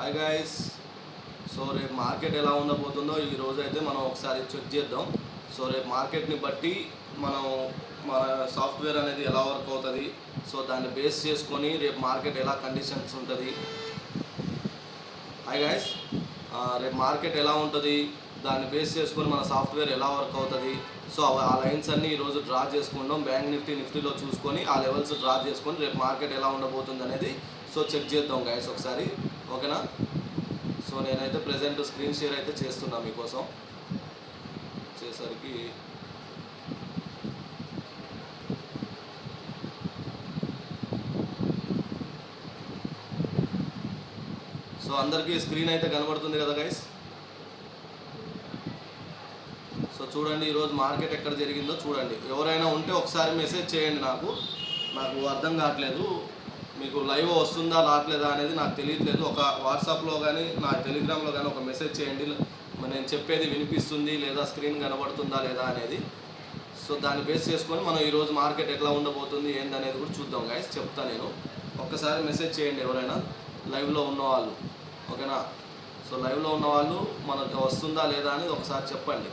Hi guys. So రేపు market ఎలా ఉండబోతుందో ఈ రోజు అయితే మనం ఒకసారి చెక్ చేద్దాం. సో రేపు మార్కెట్ని బట్టి మనం మన సాఫ్ట్వేర్ అనేది ఎలా వర్క్ అవుతుంది, సో దాన్ని బేస్ చేసుకొని రేపు మార్కెట్ ఎలా కండిషన్స్ ఉంటుంది. Hi guys. రేపు మార్కెట్ ఎలా ఉంటుంది దాన్ని బేస్ చేసుకొని మన సాఫ్ట్వేర్ ఎలా వర్క్ అవుతుంది, సో ఆ లైన్స్ అన్నీ ఈరోజు డ్రా చేసుకుంటాం. బ్యాంక్ నిఫ్టీలో చూసుకొని ఆ లెవెల్స్ డ్రా చేసుకొని రేపు మార్కెట్ ఎలా ఉండబోతుంది అనేది సో చెక్ చేద్దాం గైస్ ఒకసారి. ఓకేనా. సో నేనైతే ప్రెజెంట్ స్క్రీన్ షేర్ అయితే చేస్తున్నా మీకోసం. వచ్చేసరికి సో అందరికీ స్క్రీన్ అయితే కనబడుతుంది కదా గైస్. సో చూడండి ఈరోజు మార్కెట్ ఎక్కడ జరిగిందో చూడండి. ఎవరైనా ఉంటే ఒకసారి మెసేజ్ చేయండి. నాకు అర్థం కావట్లేదు, మీకు లైవ్ వస్తుందా రావట్లేదా అనేది నాకు తెలియట్లేదు. ఒక వాట్సాప్లో కానీ నా టెలిగ్రామ్లో కానీ ఒక మెసేజ్ చేయండి, నేను చెప్పేది వినిపిస్తుంది లేదా స్క్రీన్ కనబడుతుందా లేదా అనేది. సో దాన్ని బేస్ చేసుకొని మనం ఈరోజు మార్కెట్ ఎట్లా ఉండబోతుంది ఏందనేది కూడా చూద్దాం గైస్. చెప్తా నేను. ఒక్కసారి మెసేజ్ చేయండి ఎవరైనా లైవ్లో ఉన్నవాళ్ళు. ఓకేనా. సో లైవ్లో ఉన్నవాళ్ళు మనకు వస్తుందా లేదా అనేది ఒకసారి చెప్పండి.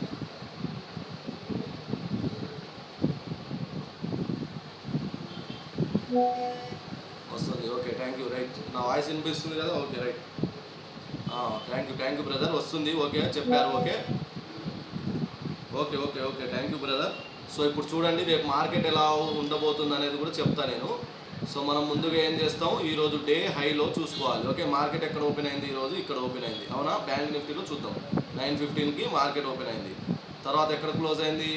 వస్తుంది. Okay, thank you. రైట్, నా వాయిస్ వినిపిస్తుంది కదా. Okay, right. Thank you brother. వస్తుంది. ఓకే, చెప్పారు. Okay okay okay okay thank you brother. So ఇప్పుడు చూడండి రేపు మార్కెట్ ఎలా ఉండబోతుంది అనేది కూడా చెప్తా నేను. సో మనం ముందుగా ఏం చేస్తాం, ఈరోజు డే హైలో చూసుకోవాలి. ఓకే, మార్కెట్ ఎక్కడ ఓపెన్ అయింది ఈరోజు? ఇక్కడ ఓపెన్ అయింది. అవునా. బ్యాంక్ నిఫ్టీలో చూద్దాం. 9:15కి మార్కెట్ ఓపెన్ అయింది. తర్వాత ఎక్కడ క్లోజ్ అయింది?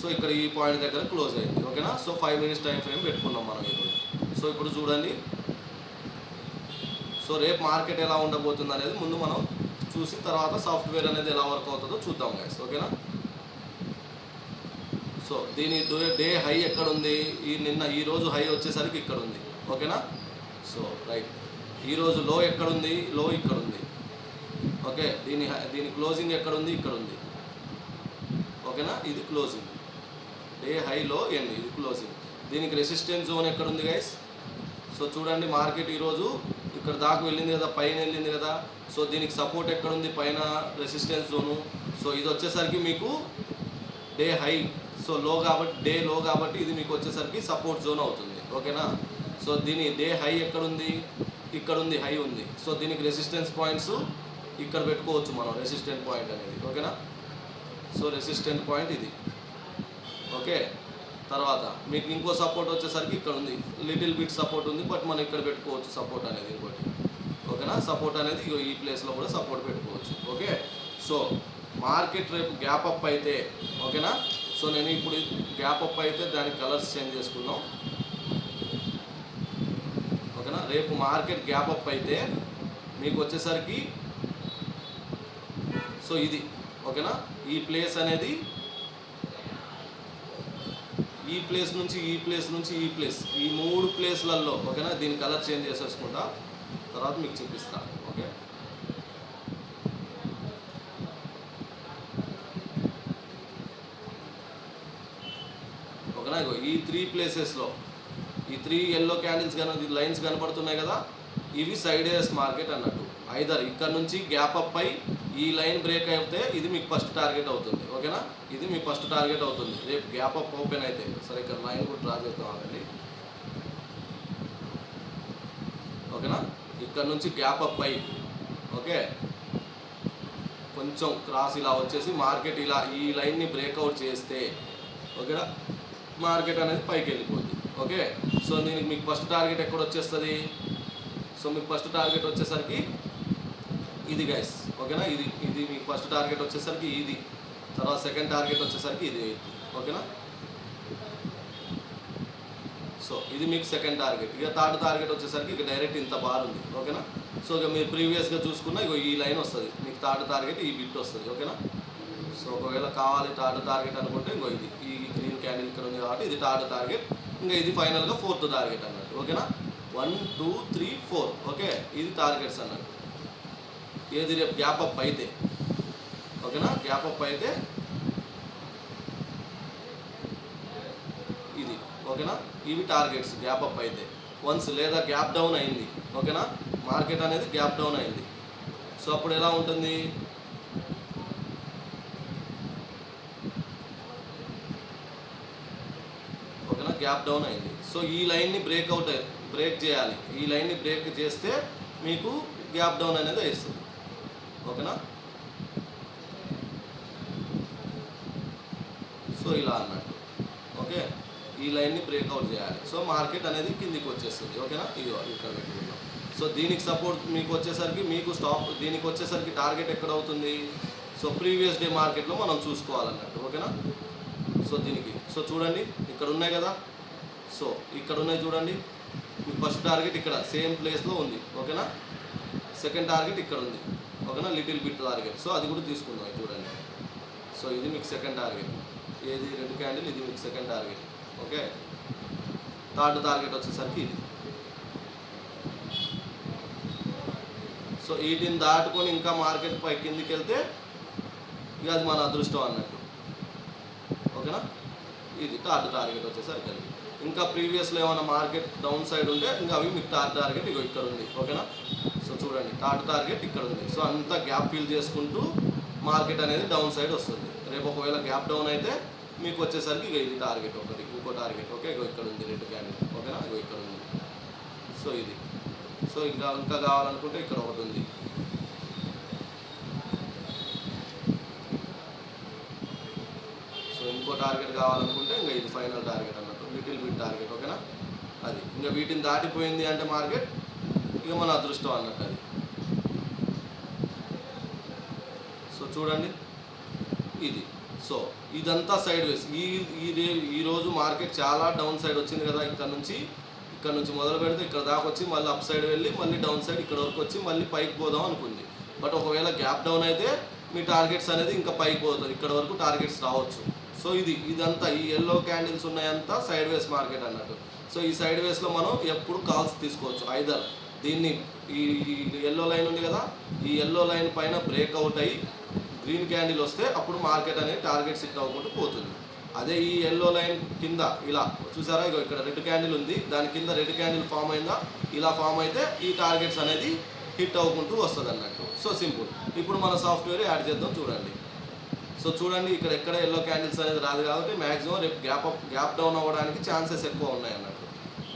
సో ఇక్కడ ఈ పాయింట్ దగ్గర క్లోజ్ అయింది. ఓకేనా. సో 5 minutes టైం ఫ్రేమ్ పెట్టుకున్నాం మనం ఈరోజు. సో ఇప్పుడు చూడండి, సో రేపు మార్కెట్ ఎలా ఉండబోతుంది అనేది ముందు మనం చూసి తర్వాత సాఫ్ట్వేర్ అనేది ఎలా వర్క్ అవుతుందో చూద్దాం గైస్. ఓకేనా. సో దీని డే హై ఎక్కడ ఉంది? ఈరోజు హై వచ్చేసరికి ఇక్కడ ఉంది. ఓకేనా. సో రైట్, ఈరోజు లో ఎక్కడ ఉంది? లో ఇక్కడ ఉంది. ఓకే, దీని క్లోజింగ్ ఎక్కడ ఉంది? ఇక్కడ ఉంది. ఓకేనా. ఇది క్లోజింగ్. డే హైలో ఎండ్, ఇది క్లోజింగ్. దీనికి రెసిస్టెన్స్ జోన్ ఎక్కడ ఉంది గైస్? సో చూడండి మార్కెట్ ఈరోజు ఇక్కడ దాకా వెళ్ళింది కదా, పైన వెళ్ళింది కదా. సో దీనికి సపోర్ట్ ఎక్కడ ఉంది? పైన రెసిస్టెన్స్ జోను. సో ఇది వచ్చేసరికి మీకు డే హై. సో లో కాబట్టి, డే లో కాబట్టి ఇది మీకు వచ్చేసరికి సపోర్ట్ జోన్ అవుతుంది. ఓకేనా. సో దీని డే హై ఎక్కడ ఉంది? ఇక్కడ ఉంది, హై ఉంది. సో దీనికి రెసిస్టెన్స్ పాయింట్స్ ఇక్కడ పెట్టుకోవచ్చు మనం, రెసిస్టెంట్ పాయింట్ అనేది. ఓకేనా. సో రెసిస్టెంట్ పాయింట్ ఇది. ఓకే. తర్వాత మీకు ఇంకో సపోర్ట్ వచ్చేసరికి ఇక్కడ ఉంది, లిటిల్ బిట్ సపోర్ట్ ఉంది, బట్ మనం ఇక్కడ పెట్టుకోవచ్చు సపోర్ట్ అనేది ఇంకోటి. ఓకేనా. సపోర్ట్ అనేది ఈ ప్లేస్లో కూడా సపోర్ట్ పెట్టుకోవచ్చు. ఓకే. సో మార్కెట్ రేపు గ్యాప్ అప్ అయితే, ఓకేనా. సో నేను ఇప్పుడు గ్యాప్ అప్ అయితే దానికి కలర్స్ చేంజ్ చేసుకుందాం. ఓకేనా. రేపు మార్కెట్ గ్యాప్ అప్ అయితే మీకు వచ్చేసరికి సో ఇది. ఓకేనా. ఈ ప్లేస్ అనేది ఈ ప్లేస్ నుంచి ఈ ప్లేస్ నుంచి ఈ ప్లేస్, ఈ 3 ప్లేస్లలో. ఓకేనా. దీని కలర్ చేంజ్ చేసేసుకుంటా, తర్వాత మీకు చూపిస్తా. ఓకే. ఓకేనా. ఇగో ఈ 3 ప్లేసెస్లో ఈ 3 ఎల్లో క్యాండిల్స్ లైన్స్ కనపడుతున్నాయి కదా, ఇవి సైడ్ వేస్ మార్కెట్ అన్నట్టు. ఐదర్ ఇక్కడ నుంచి గ్యాప్ అప్ అయి ఈ లైన్ బ్రేక్ అయితే ఇది మీకు ఫస్ట్ టార్గెట్ అవుతుంది. ఓకేనా. ఇది మీ ఫస్ట్ టార్గెట్ అవుతుంది రేపు గ్యాప్ అప్ ఓపెన్ అయితే. సరే ఇక్కడ లైన్ కూడా డ్రా చేద్దాం ఆగండి. ఓకేనా. ఇక్కడ నుంచి గ్యాప్ అప్ అయి, ఓకే, కొంచెం క్రాస్ ఇలా వచ్చేసి మార్కెట్ ఇలా ఈ లైన్ని బ్రేక్అవుట్ చేస్తే, ఓకేనా, మార్కెట్ అనేది పైకి వెళ్ళిపోతుంది. ఓకే. సో దీనికి మీకు ఫస్ట్ టార్గెట్ ఎక్కడ వచ్చేస్తుంది? సో మీకు ఫస్ట్ టార్గెట్ వచ్చేసరికి ఇది గైస్. ఓకేనా. ఇది మీకు ఫస్ట్ టార్గెట్ వచ్చేసరికి ఇది. తర్వాత సెకండ్ టార్గెట్ వచ్చేసరికి ఇది. ఓకేనా. సో ఇది మీకు సెకండ్ టార్గెట్. ఇక థర్డ్ టార్గెట్ వచ్చేసరికి ఇక డైరెక్ట్ ఇంత బార్ ఉంది. ఓకేనా. సో ఇక మీరు ప్రీవియస్గా చూసుకున్న ఇక ఈ లైన్ వస్తుంది మీకు. థర్డ్ టార్గెట్ ఈ బిట్ వస్తుంది. ఓకేనా. సో ఒకవేళ కావాలి థర్డ్ టార్గెట్ అనుకుంటే ఇంకో ఇది, ఈ గ్రీన్ క్యాండిల్ ఇక్కడ ఉంది కాబట్టి ఇది థర్డ్ టార్గెట్. ఇంకా ఇది ఫైనల్గా ఫోర్త్ టార్గెట్ అన్నట్టు. ఓకేనా. 1 2 3 4. ఓకే, ఇది టార్గెట్స్ అన్నట్టు. ఏది రేపు గ్యాప్ అప్ అయితే. ఓకేనా. గ్యాప్ అప్ అయితే ఇది. ఓకేనా. ఇవి టార్గెట్స్ గ్యాప్ అప్ అయితే. వన్స్ లేదా గ్యాప్ డౌన్ అయింది, ఓకేనా, మార్కెట్ అనేది గ్యాప్ డౌన్ అయింది. సో అప్పుడు ఎలా ఉంటుంది, ఓకేనా, గ్యాప్ డౌన్ అయింది. సో ఈ లైన్ని బ్రేక్ చేయాలి. ఈ లైన్ని బ్రేక్ చేస్తే మీకు గ్యాప్ డౌన్ అనేది వేస్తుంది, ఓకేనా. సో ఇలా అన్నట్టు, ఓకే, ఈ లైన్ని బ్రేక్అవుట్ చేయాలి. సో మార్కెట్ అనేది కిందికి వచ్చేస్తుంది, ఓకేనా. ఇది ఇక్కడ పెట్టుకుందాం. సో దీనికి సపోర్ట్ మీకు వచ్చేసరికి మీకు స్టాప్, దీనికి వచ్చేసరికి టార్గెట్ ఎక్కడ అవుతుంది, సో ప్రీవియస్ డే మార్కెట్లో మనం చూసుకోవాలన్నట్టు, ఓకేనా. సో దీనికి సో చూడండి ఇక్కడ ఉన్నాయి కదా, సో ఇక్కడ ఉన్నాయి చూడండి. మీకు ఫస్ట్ టార్గెట్ ఇక్కడ సేమ్ ప్లేస్లో ఉంది, ఓకేనా. సెకండ్ టార్గెట్ ఇక్కడ ఉంది, ఓకేనా, లిటిల్ బిట్ టార్గెట్. సో అది కూడా తీసుకుందాం చూడండి. సో ఇది మీకు సెకండ్ టార్గెట్, ఏది రెడ్ క్యాండిల్, ఇది మీకు second target, okay. Third target వచ్చేసరికి ఇది. సో వీటిని దాటుకొని ఇంకా మార్కెట్ పై కిందికి వెళ్తే ఇక అది మన అదృష్టం అన్నట్టు, ఓకేనా. ఇది థర్డ్ టార్గెట్ వచ్చేసరికి అది. ఇంకా ప్రీవియస్లో ఏమైనా మార్కెట్ డౌన్ సైడ్ ఉంటే ఇంకా అవి మీకు థర్డ్ టార్గెట్ ఇగో ఇక్కడ ఉంది, ఓకేనా. సో చూడండి థర్డ్ టార్గెట్ ఇక్కడ ఉంది. సో అంతా గ్యాప్ ఫిల్ చేసుకుంటూ మార్కెట్ అనేది డౌన్ సైడ్ వస్తుంది. రేపు ఒకవేళ గ్యాప్ డౌన్ అయితే మీకు వచ్చేసరికి ఇక ఇది టార్గెట్ ఒకటి, ఇంకో టార్గెట్, ఓకే, ఇగో ఇక్కడ ఉంది రెడ్ క్యాండిల్, ఓకేనా, ఇగో ఇక్కడ ఉంది. సో ఇది, సో ఇంకా కావాలనుకుంటే ఇక్కడ ఒకటి ఉంది. సో ఇంకో టార్గెట్ కావాలనుకుంటే ఇంకా ఇది ఫైనల్ టార్గెట్ అన్నట్టు, లిటిల్ బిట్ టార్గెట్, ఓకేనా. అది ఇంకా వీటిని దాటిపోయింది అంటే మార్కెట్ ఇక మన అదృష్టం అన్నట్టు అది. సో చూడండి ఇది. సో ఇదంతా సైడ్ వేస్. ఈరోజు మార్కెట్ చాలా డౌన్ సైడ్ వచ్చింది కదా, ఇక్కడ నుంచి మొదలు పెడితే ఇక్కడ దాకా వచ్చి మళ్ళీ అప్ సైడ్ వెళ్ళి మళ్ళీ డౌన్ సైడ్ ఇక్కడ వరకు వచ్చి మళ్ళీ పైకి పోదాం అనుకుంది. బట్ ఒకవేళ గ్యాప్ డౌన్ అయితే మీ టార్గెట్స్ అనేది ఇంకా పైకి పోతుంది, ఇక్కడ వరకు టార్గెట్స్ రావచ్చు. సో ఇదంతా ఈ ఎల్లో క్యాండిల్స్ ఉన్నాయంతా సైడ్ వేస్ మార్కెట్ అన్నట్టు. సో ఈ సైడ్ వేస్లో మనం ఎప్పుడు కాల్స్ తీసుకోవచ్చు. ఐదర్ దీన్ని ఈ ఎల్లో లైన్ ఉంది కదా, ఈ ఎల్లో లైన్ పైన బ్రేక్అవుట్ అయ్యి గ్రీన్ క్యాండిల్ వస్తే అప్పుడు మార్కెట్ అనేది టార్గెట్స్ హిట్ అవ్వకుండా పోతుంది. అదే ఈ ఎల్లో లైన్ కింద ఇలా చూసారా, ఇగో ఇక్కడ రెడ్ క్యాండిల్ ఉంది, దాని కింద రెడ్ క్యాండిల్ ఫామ్ అయిందా, ఇలా ఫామ్ అయితే ఈ టార్గెట్స్ అనేది హిట్ అవ్వకుంటూ వస్తుంది అన్నట్టు. So simple. ఇప్పుడు మన సాఫ్ట్వేర్ యాడ్ చేద్దాం చూడండి. సో చూడండి ఇక్కడ ఎక్కడ ఎల్లో క్యాండిల్స్ అనేది రాదు కాబట్టి మ్యాక్సిమం రేపు గ్యాప్ డౌన్ అవ్వడానికి ఛాన్సెస్ ఎక్కువ ఉన్నాయి అన్నట్టు,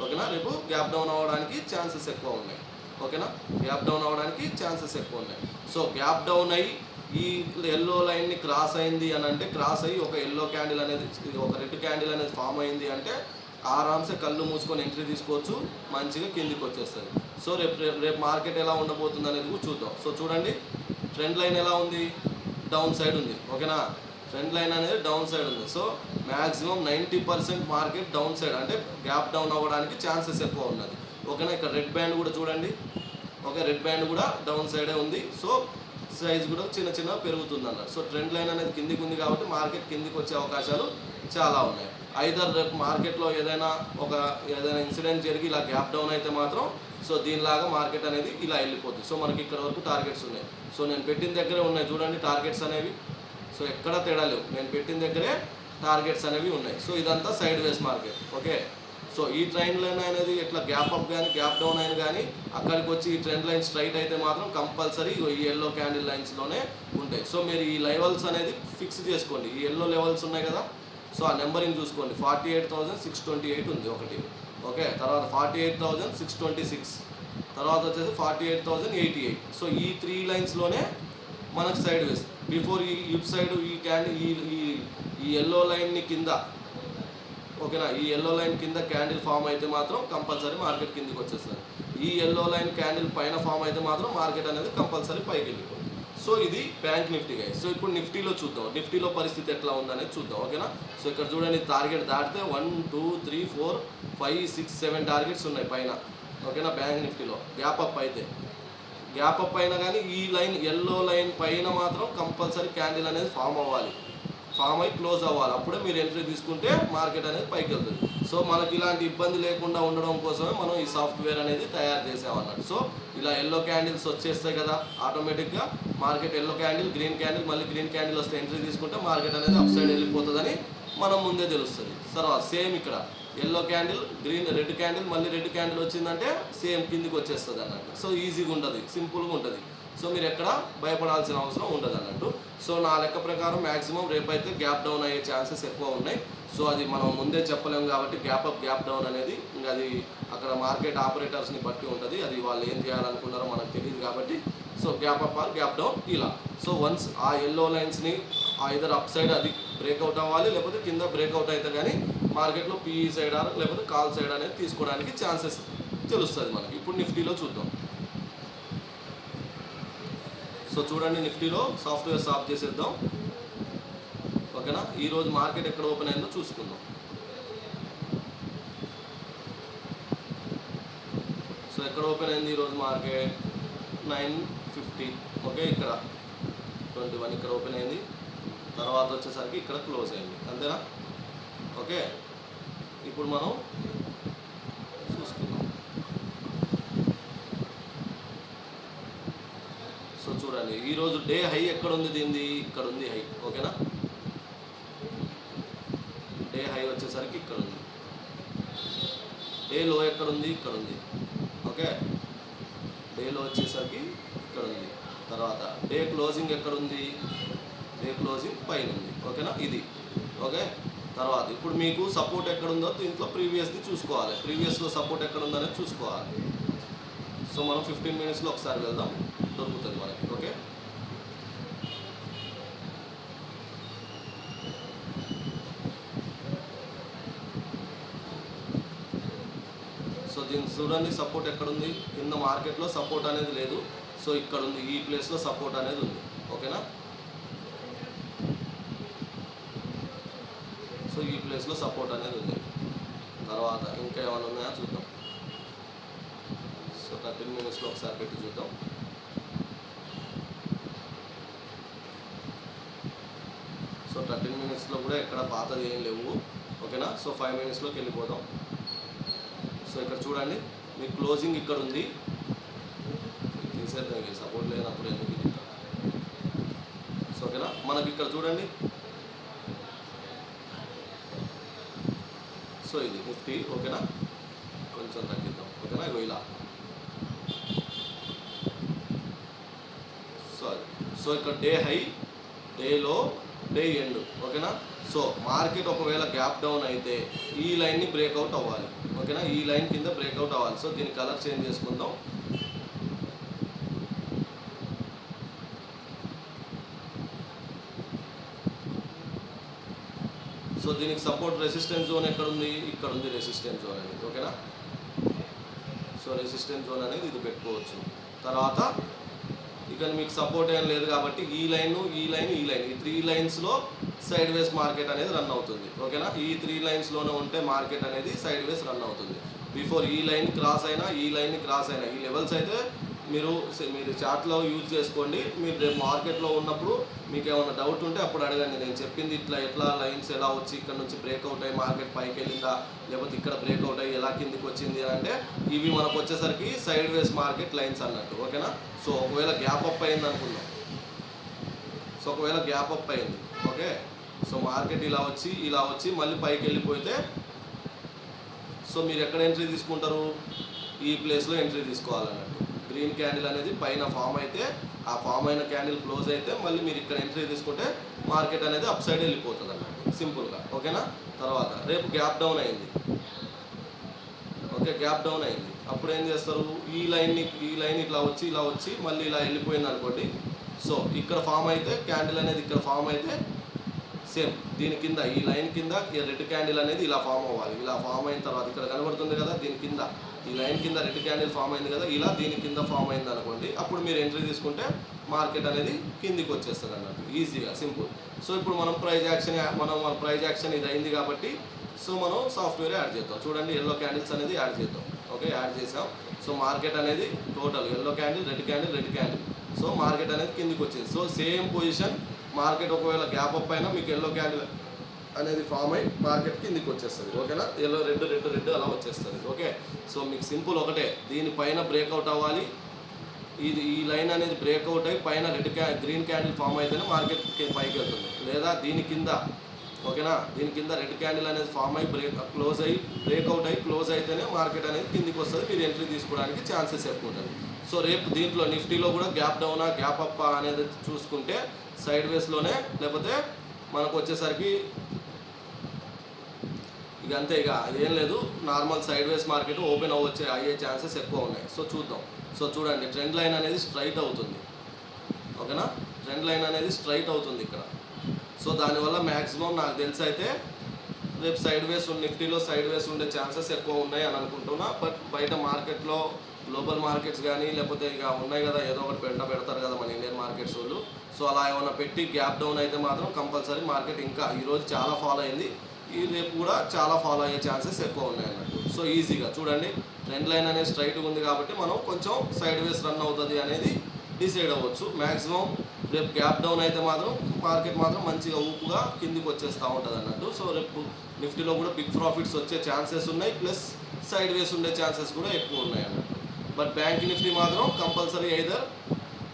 ఓకేనా. రేపు గ్యాప్ డౌన్ అవ్వడానికి ఛాన్సెస్ ఎక్కువ ఉన్నాయి, ఓకేనా. గ్యాప్ డౌన్ అవ్వడానికి ఛాన్సెస్ ఎక్కువ ఉన్నాయి. సో గ్యాప్ డౌన్ అయ్యి ఈ ఎల్లో లైన్ని క్రాస్ అయింది అని అంటే, క్రాస్ అయ్యి ఒక ఎల్లో క్యాండిల్ అనేది ఒక రెడ్ క్యాండిల్ అనేది ఫామ్ అయింది అంటే ఆరామ్సే కళ్ళు మూసుకొని ఎంట్రీ తీసుకోవచ్చు, మంచిగా కిందికి వచ్చేస్తుంది. సో రేపు మార్కెట్ ఎలా ఉండబోతుంది అనేది కూడా చూద్దాం. సో చూడండి ట్రెండ్ లైన్ ఎలా ఉంది, డౌన్ సైడ్ ఉంది, ఓకేనా. ట్రెండ్ లైన్ అనేది డౌన్ సైడ్ ఉంది. So maximum 90% market down side అంటే గ్యాప్ డౌన్ అవ్వడానికి ఛాన్సెస్ ఎక్కువ ఉన్నది, ఓకేనా. ఇక్కడ రెడ్ బ్యాండ్ కూడా చూడండి, ఓకే, రెడ్ బ్యాండ్ కూడా డౌన్ సైడే ఉంది. సో సైజ్ కూడా చిన్న పెరుగుతుంది అన్నారు. సో ట్రెండ్ లైన్ అనేది కిందికి ఉంది కాబట్టి మార్కెట్ కిందికి వచ్చే అవకాశాలు చాలా ఉన్నాయి. ఐదర్ రేపు మార్కెట్లో ఏదైనా ఇన్సిడెంట్ జరిగి ఇలా గ్యాప్ డౌన్ అయితే మాత్రం సో దీనిలాగా మార్కెట్ అనేది ఇలా వెళ్ళిపోతుంది. సో మనకి ఇక్కడ వరకు టార్గెట్స్ ఉన్నాయి. సో నేను పెట్టిన దగ్గరే ఉన్నాయి చూడండి టార్గెట్స్ అనేవి. సో ఎక్కడ తేడా లేవు, నేను పెట్టిన దగ్గరే టార్గెట్స్ అనేవి ఉన్నాయి. సో ఇదంతా side ways market, okay. So ఈ ట్రెండ్ లైన్ అనేది ఇట్లా గ్యాప్ అప్ కానీ గ్యాప్ డౌన్ అయిన కానీ అక్కడికి వచ్చి ఈ ట్రెండ్ లైన్ స్ట్రైట్ అయితే మాత్రం కంపల్సరీ ఈ ఎల్లో క్యాండిల్ లైన్స్లోనే ఉంటాయి. సో మీరు ఈ లెవెల్స్ అనేది ఫిక్స్ చేసుకోండి. ఈ ఎల్లో లెవెల్స్ ఉన్నాయి కదా, సో ఆ నెంబరింగ్ చూసుకోండి. 48,628 ఉంది ఒకటి, ఓకే. తర్వాత 48,626, తర్వాత వచ్చేసి 48,088. సో ఈ 3 లైన్స్లోనే మనకు సైడ్ వేస్. బిఫోర్ ఈ సైడ్ ఈ క్యాండిల్ ఈ ఎల్లో లైన్ని కింద, ఓకేనా, ఈ ఎల్లో లైన్ కింద క్యాండిల్ ఫామ్ అయితే మాత్రం కంపల్సరీ మార్కెట్ కిందికి వచ్చేస్తుంది. ఈ ఎల్లో లైన్ క్యాండిల్ పైన ఫామ్ అయితే మాత్రం మార్కెట్ అనేది కంపల్సరీ పైకి వెళ్ళిపోతుంది. సో ఇది బ్యాంక్ నిఫ్టీ గైస్. సో ఇప్పుడు నిఫ్టీలో చూద్దాం, నిఫ్టీలో పరిస్థితి ఎట్లా ఉందనేది చూద్దాం, ఓకేనా. సో ఇక్కడ చూడండి టార్గెట్ దాటితే 1 2 3 4 5 6 7 టార్గెట్స్ ఉన్నాయి పైన, ఓకేనా. బ్యాంక్ నిఫ్టీలో గ్యాప్ అప్ అయినా కానీ ఈ లైన్ ఎల్లో లైన్ పైన మాత్రం కంపల్సరీ క్యాండిల్ అనేది ఫామ్ అయ్యి క్లోజ్ అవ్వాలి. అప్పుడే మీరు ఎంట్రీ తీసుకుంటే మార్కెట్ అనేది పైకి వెళ్తుంది. సో మనకి ఇలాంటి ఇబ్బంది లేకుండా ఉండడం కోసమే మనం ఈ సాఫ్ట్వేర్ అనేది తయారు చేసామన్నట్టు. సో ఇలా ఎల్లో క్యాండిల్స్ వచ్చేస్తాయి కదా, ఆటోమేటిక్గా market yellow candle green candle మళ్ళీ గ్రీన్ క్యాండిల్ వస్తే ఎంట్రీ తీసుకుంటే మార్కెట్ అనేది అప్ సైడ్ వెళ్ళిపోతుందని మనం ముందే తెలుస్తుంది. తర్వాత సేమ్ ఇక్కడ ఎల్లో క్యాండిల్ రెడ్ క్యాండిల్ మళ్ళీ రెడ్ క్యాండిల్ వచ్చిందంటే సేమ్ కిందికి వచ్చేస్తుంది అన్నట్టు. సో ఈజీగా ఉంటుంది, సింపుల్గా ఉంటుంది. సో మీరు ఎక్కడ భయపడాల్సిన అవసరం ఉండదు అన్నట్టు. సో నా లెక్క ప్రకారం మ్యాక్సిమం రేపైతే గ్యాప్ డౌన్ అయ్యే ఛాన్సెస్ ఎక్కువ ఉన్నాయి. సో అది మనం ముందే చెప్పలేము కాబట్టి గ్యాప్ అప్ గ్యాప్ డౌన్ అనేది ఇంకా అది అక్కడ మార్కెట్ ఆపరేటర్స్ని బట్టి ఉంటుంది. అది వాళ్ళు ఏం చేయాలనుకున్నారో మనకు తెలియదు కాబట్టి so gap up or gap down ఇలా. సో వన్స్ ఆ ఎల్లో లైన్స్ని ఐదర్ అప్ సైడ్ అది బ్రేక్అవుట్ అవ్వాలి, లేకపోతే కింద బ్రేక్అవుట్ అయితే కానీ మార్కెట్లో పీఈ సైడ్ ఆర్ లేకపోతే కాల్ సైడ్ అనేది తీసుకోవడానికి ఛాన్సెస్ తెలుస్తుంది మనకి. ఇప్పుడు నిఫ్టీలో చూద్దాం. సో చూడండి, నిఫ్టీలో సాఫ్ట్వేర్ ఆఫ్ చేసేద్దాం. ఓకేనా, ఈరోజు మార్కెట్ ఎక్కడ ఓపెన్ అయిందో చూసుకుందాం. సో ఎక్కడ ఓపెన్ అయింది ఈరోజు మార్కెట్? 950. ఓకే, ఇక్కడ 21 ఇక్కడ ఓపెన్ అయింది, తర్వాత వచ్చేసరికి ఇక్కడ క్లోజ్ అయింది, అంతేనా? ఓకే, ఇప్పుడు మనం చూసుకుందాం. సో చూడండి, ఈరోజు డే హై ఎక్కడ ఉంది దీనిది? ఇక్కడ ఉంది హై. ఓకేనా, డే హై వచ్చేసరికి ఇక్కడ ఉంది. డే లో ఎక్కడ ఉంది? ఇక్కడ ఉంది. ఓకే, డేలో వచ్చేసరికి ఇక్కడ ఉంది. తర్వాత డే క్లోజింగ్ ఎక్కడ ఉంది? డే క్లోజింగ్ పైన ఉంది. ఓకేనా, ఇది ఓకే. తర్వాత ఇప్పుడు మీకు సపోర్ట్ ఎక్కడ ఉందో దీంట్లో ప్రీవియస్ది చూసుకోవాలి. ప్రీవియస్లో సపోర్ట్ ఎక్కడ ఉందనేది చూసుకోవాలి. సో మనం 15 మినిట్స్లో ఒకసారి వెళ్దాం, దొరుకుతుంది మనకి. ఓకే, సో దీన్ని చూడండి, సపోర్ట్ ఎక్కడ ఉంది? కింద మార్కెట్లో సపోర్ట్ అనేది లేదు. సో ఇక్కడ ఉంది, ఈ ప్లేస్లో సపోర్ట్ అనేది ఉంది. ఓకేనా, సో ఈ ప్లేస్లో సపోర్ట్ అనేది ఉంది. తర్వాత ఇంకా ఏమైనా ఉన్నాయా చూద్దాం. సో 13 మినిట్స్లో ఒకసారి పెట్టి చూద్దాం. సో 13 మినిట్స్లో కూడా ఎక్కడ పాతది ఏం లేవు. ఓకేనా, సో 5 మినిట్స్లోకి వెళ్ళిపోదాం. సో ఇక్కడ చూడండి, మీ క్లోజింగ్ ఇక్కడ ఉంది. తీసేద్దాం, సపోర్ట్ లేనప్పుడు ఎందుకు ఇది. సో ఓకేనా, మనకి ఇక్కడ చూడండి. సో ఇది నిఫ్టీ. ఓకేనా, కొంచెం తగ్గిద్దాం. ఓకేనా, ఇగో ఇలా. సో ఇక్కడ డే హై, డే లో, డే ఎండ్. ఓకేనా, సో మార్కెట్ ఒకవేళ గ్యాప్ డౌన్ అయితే ఈ లైన్ని బ్రేక్అవుట్ అవ్వాలి. ఓకేనా, ఈ లైన్ కింద బ్రేక్అవుట్ అవ్వాలి. సో దీని కలర్ చేంజ్ చేసుకుందాం. సో దీనికి సపోర్ట్ రెసిస్టెన్స్ జోన్ ఎక్కడ ఉంది? ఇక్కడ ఉంది రెసిస్టెన్స్ జోన్ అనేది. ఓకేనా, సో రెసిస్టెన్స్ జోన్ అనేది ఇది పెట్టుకోవచ్చు. తర్వాత ఇక మీకు సపోర్ట్ ఏం లేదు కాబట్టి ఈ లైన్, ఈ లైన్, ఈ లైన్, ఈ 3 లైన్స్లో సైడ్ వేస్ మార్కెట్ అనేది రన్ అవుతుంది. ఓకేనా, ఈ 3 లైన్స్లోనే ఉంటే మార్కెట్ అనేది సైడ్ వేస్ రన్ అవుతుంది. బిఫోర్ ఈ లైన్ క్రాస్ అయినా, ఈ లైన్ క్రాస్ అయినా, ఈ లెవెల్స్ అయితే మీరు చార్ట్లో యూజ్ చేసుకోండి. మీరు రేపు మార్కెట్లో ఉన్నప్పుడు మీకు ఏమైనా డౌట్ ఉంటే అప్పుడు అడగండి. నేను చెప్పింది ఎట్లా లైన్స్ ఎలా వచ్చి ఇక్కడ నుంచి బ్రేక్అవుట్ అయ్యి మార్కెట్ పైకి వెళ్ళిందా, లేకపోతే ఇక్కడ బ్రేక్అవుట్ అయ్యి ఎలా కిందికి వచ్చింది అంటే ఇవి మనకు వచ్చేసరికి సైడ్ వేస్ మార్కెట్ లైన్స్ అన్నట్టు. ఓకేనా, సో ఒకవేళ గ్యాప్ అప్ అయింది అనుకుందాం. సో ఒకవేళ గ్యాప్ అప్ అయింది, ఓకే, సో మార్కెట్ ఇలా వచ్చి మళ్ళీ పైకి వెళ్ళిపోతే సో మీరు ఎక్కడ ఎంట్రీ తీసుకుంటారు? ఈ ప్లేస్లో ఎంట్రీ తీసుకోవాలన్నట్టు. గ్రీన్ క్యాండిల్ అనేది పైన ఫామ్ అయితే, ఆ ఫామ్ అయిన క్యాండిల్ క్లోజ్ అయితే మళ్ళీ మీరు ఇక్కడ ఎంట్రీ తీసుకుంటే మార్కెట్ అనేది అప్ సైడ్ వెళ్ళిపోతుంది అన్నట్టు, సింపుల్గా. ఓకేనా, తర్వాత రేపు గ్యాప్ డౌన్ అయింది. ఓకే, గ్యాప్ డౌన్ అయింది, అప్పుడు ఏం చేస్తారు? ఈ లైన్ ఇట్లా వచ్చి మళ్ళీ ఇలా వెళ్ళిపోయింది అనుకోండి. సో ఇక్కడ ఫామ్ అయితే క్యాండిల్ అనేది ఇక్కడ ఫామ్ అయితే సేమ్ దీని కింద, ఈ లైన్ కింద రెడ్ క్యాండిల్ అనేది ఇలా ఫామ్ అవ్వాలి. ఇలా ఫామ్ అయిన తర్వాత ఇక్కడ కనబడుతుంది కదా, దీని కింద ఈ లైన్ కింద రెడ్ క్యాండిల్ ఫామ్ అయింది కదా, ఇలా దీని కింద ఫామ్ అయింది అనుకోండి. అప్పుడు మీరు ఎంట్రీ తీసుకుంటే మార్కెట్ అనేది కిందికి వచ్చేస్తుంది అన్నట్టు, ఈజీగా, సింపుల్. సో ఇప్పుడు మనం ప్రైజ్ యాక్షన్ ఇది అయింది కాబట్టి సో మనం సాఫ్ట్వేర్ యాడ్ చేద్దాం. చూడండి, ఎల్లో క్యాండిల్స్ అనేది యాడ్ చేద్దాం. ఓకే, యాడ్ చేసాం. సో మార్కెట్ అనేది total yellow candle, red candle. So market అనేది కిందికి వచ్చింది. సో సేమ్ పొజిషన్, మార్కెట్ ఒకవేళ గ్యాప్ అప్ అయినా మీకు ఎల్లో క్యాండిల్ అనేది ఫామ్ అయ్యి మార్కెట్ కిందికి వచ్చేస్తుంది. ఓకేనా, ఎల్లో రెడ్ అలా వచ్చేస్తుంది. ఓకే, సో మీకు సింపుల్ ఒకటే, దీనిపైన బ్రేక్అవుట్ అవ్వాలి. ఈ లైన్ అనేది బ్రేక్అవుట్ అయ్యి పైన గ్రీన్ క్యాండిల్ ఫామ్ అయితేనే మార్కెట్ పైకి వెళ్తుంది. లేదా దీని కింద ఓకేనా. దీని కింద రెడ్ క్యాండిల్ అనేది ఫామ్ అయ్యి బ్రేక్అవుట్ అయ్యి క్లోజ్ అయితేనే మార్కెట్ అనేది కిందికి వస్తుంది, మీరు ఎంట్రీ తీసుకోవడానికి ఛాన్సెస్ ఎక్కువ ఉంటుంది. సో రేపు దీంట్లో నిఫ్టీలో కూడా గ్యాప్ డౌనా గ్యాప్ అప్ అనేది చూసుకుంటే సైడ్ వేస్లోనే, లేకపోతే మనకు వచ్చేసరికి ఇక అంతే, ఇక ఏం లేదు, normal side ways market open అయ్యే ఛాన్సెస్ ఎక్కువ ఉన్నాయి. సో చూద్దాం. సో చూడండి, ట్రెండ్ లైన్ అనేది స్ట్రైట్ అవుతుంది, ఓకేనా. ట్రెండ్ లైన్ అనేది స్ట్రైట్ అవుతుంది ఇక్కడ. సో దానివల్ల మ్యాక్సిమం నాకు తెలిసి అయితే రేపు సైడ్ వేస్ నిఫ్టీలో సైడ్ వేస్ ఉండే ఛాన్సెస్ ఎక్కువ ఉన్నాయి అని అనుకుంటున్నా. బట్ బయట మార్కెట్లో గ్లోబల్ మార్కెట్స్ కానీ లేకపోతే ఇక ఉన్నాయి కదా, ఏదో ఒకటి పెడతారు కదా మన ఇండియన్ మార్కెట్స్ వాళ్ళు. సో అలా ఏమైనా పెట్టి గ్యాప్ డౌన్ అయితే మాత్రం కంపల్సరీ మార్కెట్ ఇంకా ఈరోజు చాలా ఫాలో అయింది, ఈ రేపు కూడా చాలా ఫాలో అయ్యే ఛాన్సెస్ ఎక్కువ ఉన్నాయి అన్నట్టు. సో ఈజీగా చూడండి, ట్రెండ్ లైన్ అనేది స్ట్రైట్గా ఉంది కాబట్టి మనం కొంచెం సైడ్ వేస్ రన్ అవుతుంది అనేది డిసైడ్ అవ్వచ్చు. మ్యాక్సిమం రేపు గ్యాప్ డౌన్ అయితే మాత్రం మార్కెట్ మాత్రం మంచిగా ఊపుగా కిందికి వచ్చేస్తూ ఉంటుంది అన్నట్టు. సో రేపు నిఫ్టీలో కూడా బిగ్ ప్రాఫిట్స్ వచ్చే ఛాన్సెస్ ఉన్నాయి, ప్లస్ సైడ్ వేస్ ఉండే ఛాన్సెస్ కూడా ఎక్కువ ఉన్నాయి అన్నట్టు. బట్ బ్యాంక్ నిఫ్టీ మాత్రం కంపల్సరీ ఐదర్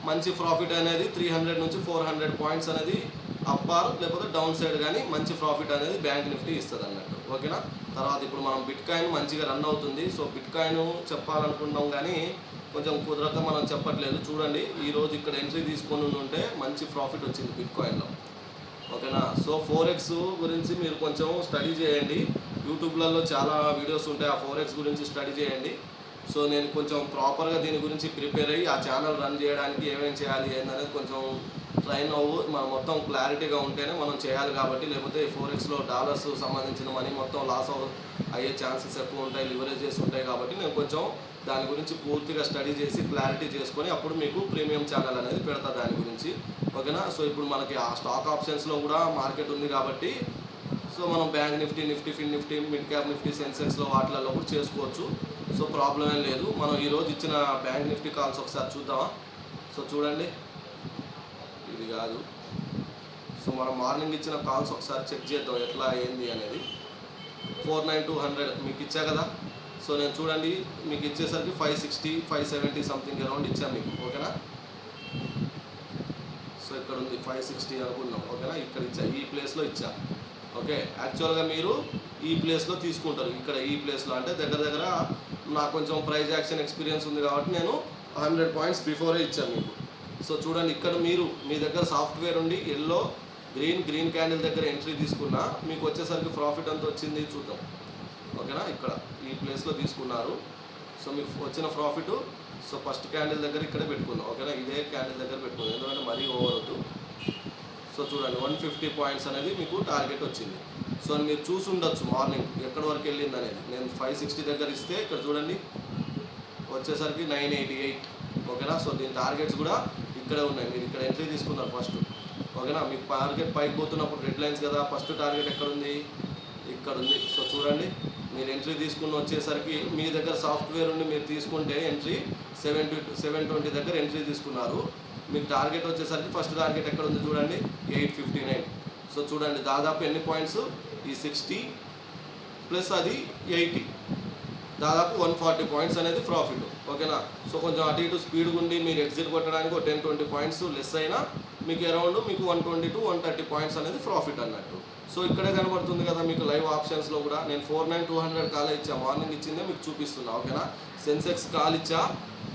మంచి ప్రాఫిట్ అనేది 300 నుంచి 400 పాయింట్స్ అనేది అప్ ఆర్ లేకపోతే డౌన్ సైడ్ కానీ మంచి ప్రాఫిట్ అనేది బ్యాంక్ నిఫ్టీ ఇస్తుంది అన్నట్టు, ఓకేనా. తర్వాత ఇప్పుడు మనం బిట్ కాయిన్ మంచిగా రన్ అవుతుంది. సో బిట్ కాయిన్ చెప్పాలనుకున్నాం కానీ కొంచెం కుదరక మనం చెప్పట్లేదు. చూడండి, ఈరోజు ఇక్కడ ఎంట్రీ తీసుకొని ఉంటే మంచి ప్రాఫిట్ వచ్చింది బిట్ కాయిన్లో, ఓకేనా. సో 4x గురించి మీరు కొంచెం స్టడీ చేయండి, యూట్యూబ్లలో చాలా వీడియోస్ ఉంటాయి, ఆ 4x గురించి స్టడీ చేయండి. సో నేను కొంచెం ప్రాపర్గా దీని గురించి ప్రిపేర్ అయ్యి ఆ ఛానల్ రన్ చేయడానికి ఏమేమి చేయాలి ఏందనేది కొంచెం ట్రైన్ మనం మొత్తం క్లారిటీగా ఉంటేనే మనం చేయాలి. కాబట్టి లేకపోతే 4xలో డాలర్స్ సంబంధించిన మనీ మొత్తం లాస్ అయ్యే ఛాన్సెస్ ఎక్కువ ఉంటాయి, లివరేజెస్ ఉంటాయి. కాబట్టి నేను కొంచెం దాని గురించి పూర్తిగా స్టడీ చేసి క్లారిటీ చేసుకొని అప్పుడు మీకు ప్రీమియం ఛానల్ అనేది పెడతా దాని గురించి, ఓకేనా. సో ఇప్పుడు మనకి ఆ స్టాక్ ఆప్షన్స్లో కూడా మార్కెట్ ఉంది కాబట్టి సో మనం బ్యాంక్ నిఫ్టీ, ఫిన్ నిఫ్టీ, మిడ్ క్యాప్ నిఫ్టీ, సెన్సెక్స్లో వాటిలలో కూడా చేసుకోవచ్చు. సో ప్రాబ్లం ఏం లేదు. మనం ఈరోజు ఇచ్చిన బ్యాంక్ నిఫ్టీ కాల్స్ ఒకసారి చూద్దామా. సో చూడండి, ఇది కాదు. సో మనం మార్నింగ్ ఇచ్చిన కాల్స్ ఒకసారి చెక్ చేద్దాం ఎట్లా అయింది అనేది. 49200 మీకు ఇచ్చా కదా. సో నేను చూడండి, మీకు ఇచ్చేసరికి 560, 570 సంథింగ్ అరౌండ్ ఇచ్చాను మీకు, ఓకేనా. సో ఇక్కడ ఉంది 560 అనుకుందాం, ఓకేనా. ఇక్కడ ఇచ్చా, ఈ ప్లేస్లో ఇచ్చా, ఓకే. యాక్చువల్గా మీరు ఈ ప్లేస్లో తీసుకుంటారు, ఇక్కడ ఈ ప్లేస్లో అంటే దగ్గర నాకు కొంచెం ప్రైజ్ యాక్షన్ ఎక్స్పీరియన్స్ ఉంది కాబట్టి నేను 100 పాయింట్స్ బిఫోరే ఇచ్చాను మీకు. సో చూడండి, ఇక్కడ మీరు మీ దగ్గర సాఫ్ట్వేర్ ఉండి ఎల్లో గ్రీన్ క్యాండిల్ దగ్గర ఎంట్రీ తీసుకున్నా మీకు వచ్చేసరికి ప్రాఫిట్ ఎంత వచ్చింది చూద్దాం, ఓకేనా. ఇక్కడ ఈ ప్లేస్లో తీసుకున్నారు. సో మీకు వచ్చిన ప్రాఫిట్, సో ఫస్ట్ క్యాండిల్ దగ్గర ఇక్కడే పెట్టుకుందాం, ఓకేనా. ఇదే క్యాండిల్ దగ్గర పెట్టుకుందాం, ఎందుకంటే మరీ ఓవర్ వద్దు. సో చూడండి, 150 పాయింట్స్ అనేది మీకు టార్గెట్ వచ్చింది. సో మీరు చూసి ఉండొచ్చు మార్నింగ్ ఎక్కడి వరకు వెళ్ళింది అనేది. నేను 560 దగ్గర ఇస్తే ఇక్కడ చూడండి వచ్చేసరికి 988, ఓకేనా. సో దీని టార్గెట్స్ కూడా ఇక్కడే ఉన్నాయి, మీరు ఇక్కడ ఎంట్రీ తీసుకున్నారు ఫస్ట్, ఓకేనా. మీకు టార్గెట్ పైకి పోతున్నప్పుడు రెడ్ లైన్స్ కదా, ఫస్ట్ టార్గెట్ ఎక్కడ ఉంది, ఇక్కడ ఉంది. సో చూడండి, మీరు ఎంట్రీ తీసుకుని వచ్చేసరికి మీ దగ్గర సాఫ్ట్వేర్ ఉండి మీరు తీసుకుంటే ఎంట్రీ 720 దగ్గర ఎంట్రీ తీసుకున్నారు. మీకు టార్గెట్ వచ్చేసరికి ఫస్ట్ టార్గెట్ ఎక్కడ ఉంది చూడండి, 859. సో చూడండి, దాదాపు ఎన్ని పాయింట్స్, ఈ 60 ప్లస్ అది 80, దాదాపు 140 పాయింట్స్ అనేది ప్రాఫిట్, ఓకేనా. సో కొంచెం అటు ఇటు స్పీడ్గా ఉండి మీరు ఎగ్జిట్ కొట్టడానికి ఒక 10-20 పాయింట్స్ లెస్ అయినా మీకు అరౌండ్ మీకు 120 to 130 పాయింట్స్ అనేది ప్రాఫిట్ అన్నట్టు. సో ఇక్కడే కనబడుతుంది కదా మీకు లైవ్ ఆప్షన్స్లో కూడా. నేను 49200 కాల్ ఇచ్చా, మార్నింగ్ ఇచ్చిందే మీకు చూపిస్తున్నా, ఓకేనా. సెన్సెక్స్ కాల్ ఇచ్చా,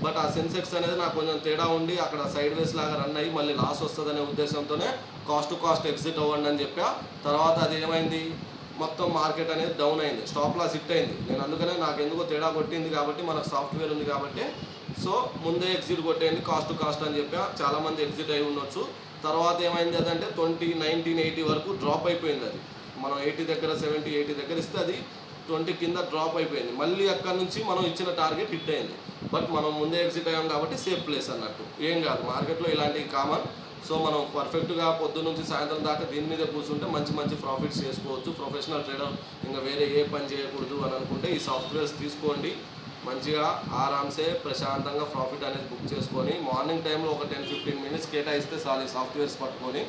బట్ ఆ సెన్సెక్స్ అనేది నాకు కొంచెం తేడా ఉండి అక్కడ సైడ్ వేస్ లాగా రన్ అయ్యి మళ్ళీ లాస్ వస్తుందనే ఉద్దేశంతోనే కాస్ట్ టు కాస్ట్ ఎగ్జిట్ అవ్వండి అని చెప్పా. తర్వాత అది ఏమైంది, మొత్తం మార్కెట్ అనేది డౌన్ అయింది, స్టాప్ లాస్ హిట్ అయింది. నేను అందుకనే నాకు ఎందుకో తేడా కొట్టింది కాబట్టి మనకు సాఫ్ట్వేర్ ఉంది కాబట్టి సో ముందే ఎగ్జిట్ కొట్టేయండి కాస్ట్ టు కాస్ట్ అని చెప్పా. చాలామంది ఎగ్జిట్ అయి ఉండొచ్చు. తర్వాత ఏమైంది అదంటే 1980 వరకు డ్రాప్ అయిపోయింది. అది మనం 80 దగ్గర 70, 80 దగ్గర ఇస్తే అది 20 కింద డ్రాప్ అయిపోయింది. మళ్ళీ అక్కడ నుంచి మనం ఇచ్చిన టార్గెట్ హిట్ అయింది. బట్ మనం ముందే ఎగ్జిట్ అయ్యాం కాబట్టి సేఫ్ ప్లేస్ అన్నట్టు. ఏం కాదు, మార్కెట్లో ఇలాంటివి కామన్. సో మనం పర్ఫెక్ట్గా పొద్దున్న నుంచి సాయంత్రం దాకా దీని మీద కూర్చుంటే మంచి ప్రాఫిట్స్ చేసుకోవచ్చు. ప్రొఫెషనల్ ట్రేడర్ ఇంకా వేరే ఏ పని చేయకూడదు అని అనుకుంటే ఈ సాఫ్ట్వేర్స్ తీసుకోండి. మంచిగా ఆరామ్సే ప్రశాంతంగా ప్రాఫిట్ అనేది బుక్ చేసుకొని మార్నింగ్ టైంలో ఒక 10-15 మినిట్స్ కేటాయిస్తే చాలు ఈ సాఫ్ట్వేర్స్ పట్టుకొని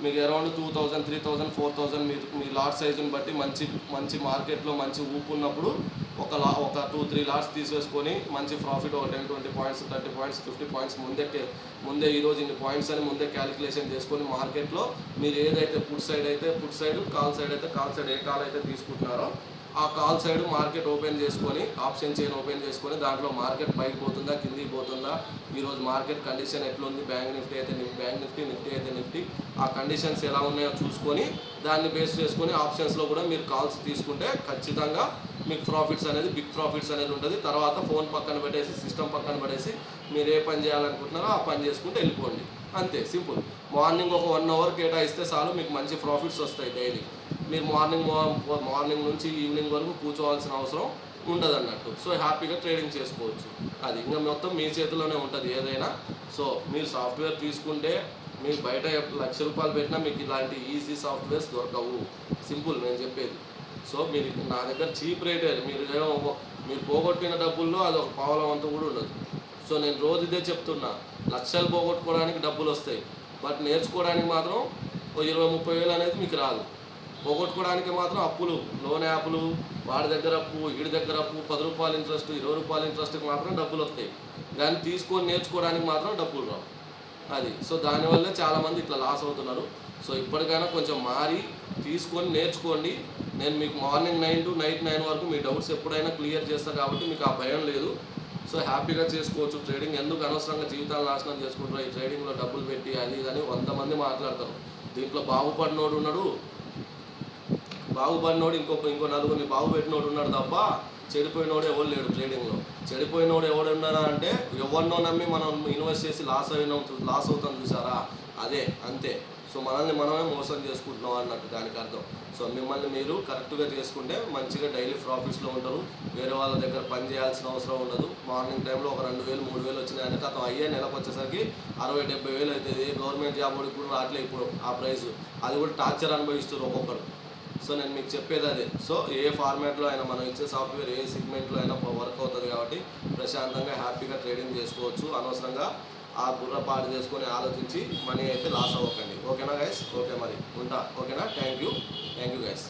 మీకు అరౌండ్ 2000, 3000, 4000 మీ లాట్ సైజుని బట్టి మంచి మార్కెట్లో మంచి ఊపు ఉన్నప్పుడు ఒక 2-3 లాట్స్ తీసేసుకొని మంచి ప్రాఫిట్ ఒక 10-20 పాయింట్స్ 30 పాయింట్స్ 50 పాయింట్స్ ముందే ఈరోజు ఇన్ని పాయింట్స్ అని ముందే క్యాలిక్యులేషన్ చేసుకొని మార్కెట్లో మీరు ఏదైతే పుట్ సైడ్ అయితే పుట్ సైడ్, కాల్ సైడ్ అయితే కాల్ సైడ్, ఏ కాల్ అయితే తీసుకుంటున్నారో ఆ కాల్ సైడ్ మార్కెట్ ఓపెన్ చేసుకొని ఆప్షన్ చైన్ ఓపెన్ చేసుకొని దాంట్లో మార్కెట్ పైకి పోతుందా కిందికి పోతుందా, ఈరోజు మార్కెట్ కండిషన్ ఎట్లుంది, బ్యాంక్ నిఫ్టీ అయితే నిఫ్టీ అయితే నిఫ్టీ ఆ కండిషన్స్ ఎలా ఉన్నాయో చూసుకొని దాన్ని బేస్ చేసుకొని ఆప్షన్స్లో కూడా మీరు కాల్స్ తీసుకుంటే ఖచ్చితంగా మీకు ప్రాఫిట్స్ అనేది బిగ్ ప్రాఫిట్స్ అనేది ఉంటుంది. తర్వాత ఫోన్ పక్కన పెట్టేసి సిస్టమ్ పక్కన పెట్టేసి మీరు ఏ పని చేయాలనుకుంటున్నారో ఆ పని చేసుకుంటే వెళ్ళిపోండి, అంతే సింపుల్. మార్నింగ్ ఒక 1 అవర్ కేటాయిస్తే చాలు మీకు మంచి ప్రాఫిట్స్ వస్తాయి డైలీ. మీరు మార్నింగ్ నుంచి ఈవినింగ్ వరకు కూర్చోవాల్సిన అవసరం ఉండదు అన్నట్టు. సో హ్యాపీగా ట్రేడింగ్ చేసుకోవచ్చు. అది ఇంకా మొత్తం మీ చేతిలోనే ఉంటుంది ఏదైనా. సో మీరు సాఫ్ట్వేర్ తీసుకుంటే మీరు బయట ₹1,00,000 పెట్టినా మీకు ఇలాంటి ఈజీ సాఫ్ట్వేర్స్ దొరకవు, సింపుల్ నేను చెప్పేది. సో మీరు నా దగ్గర చీప్ రేటే, మీరు పోగొట్టిన డబ్బుల్లో అది ఒక పావుల వంతు కూడా ఉండదు. సో నేను రోజు ఇదే చెప్తున్నా, లక్షలు పోగొట్టుకోవడానికి డబ్బులు వస్తాయి, బట్ నేర్చుకోవడానికి మాత్రం ఓ 20-30 వేలు అనేది మీకు రాదు. పోగొట్టుకోవడానికి మాత్రం అప్పులు, లోన్ యాప్లు, వాడి దగ్గర అప్పు, వీడి దగ్గర అప్పు, ₹10 ఇంట్రెస్ట్, ₹20 ఇంట్రెస్ట్కి మాత్రం డబ్బులు వస్తాయి. దాన్ని తీసుకొని నేర్చుకోవడానికి మాత్రం డబ్బులు రావు. అది సో దానివల్లే చాలామంది ఇట్లా లాస్ అవుతున్నారు. సో ఇప్పటికైనా కొంచెం మారి తీసుకొని నేర్చుకోండి. నేను మీకు మార్నింగ్ 9 to నైట్ 9 వరకు మీ డౌట్స్ ఎప్పుడైనా క్లియర్ చేస్తాను కాబట్టి మీకు ఆ భయం లేదు. సో హ్యాపీగా చేసుకోవచ్చు ట్రేడింగ్. ఎందుకు అనవసరంగా జీవితాలు నాశనం చేసుకుంటారు ఈ ట్రేడింగ్లో డబ్బులు పెట్టి అది ఇదని 100 మంది మాట్లాడతారు. దీంట్లో బాగుపడినోడు ఉన్నాడు, ఇంకో నలుగురిని బాగుపెట్టినోడు ఉన్నాడు తప్ప చెడిపోయినోడు ఎవరు లేడు ట్రేడింగ్లో. చెడిపోయినోడు ఎవడున్నారా అంటే ఎవరినో నమ్మి మనం ఇన్వెస్ట్ చేసి లాస్ అవుతాం చూసారా, అదే అంతే. సో మనల్ని మనమే మోసం చేసుకుంటున్నాం అన్నట్టు దానికి అర్థం. సో మిమ్మల్ని మీరు కరెక్ట్గా చేసుకుంటే మంచిగా డైలీ ప్రాఫిట్స్లో ఉంటారు. వేరే వాళ్ళ దగ్గర పని చేయాల్సిన అవసరం ఉండదు. మార్నింగ్ టైంలో ఒక 2,000-3,000 వచ్చినాయంటే అతను అయ్యే నెలకు వచ్చేసరికి 60-70 వేలు అవుతుంది. గవర్నమెంట్ జాబ్ వాడికి కూడా రావట్లేదు ఇప్పుడు ఆ ప్రైస్, అది కూడా టార్చర్ అనుభవిస్తారు ఒక్కొక్కరు. సో నేను మీకు చెప్పేది అదే. సో ఏ ఫార్మాట్లో అయినా మనం ఇచ్చే సాఫ్ట్వేర్ ఏ సెగ్మెంట్లో అయినా వర్క్ అవుతుంది కాబట్టి ప్రశాంతంగా హ్యాపీగా ట్రేడింగ్ చేసుకోవచ్చు. అనవసరంగా ఆ బుర్ర పాడు చేసుకొని ఆలోచించి మనీ అయితే లాస్ అవ్వకండి. ఓకేనా గైస్? ఓకే మరి ఉంటా. ఓకేనా? Thank you guys.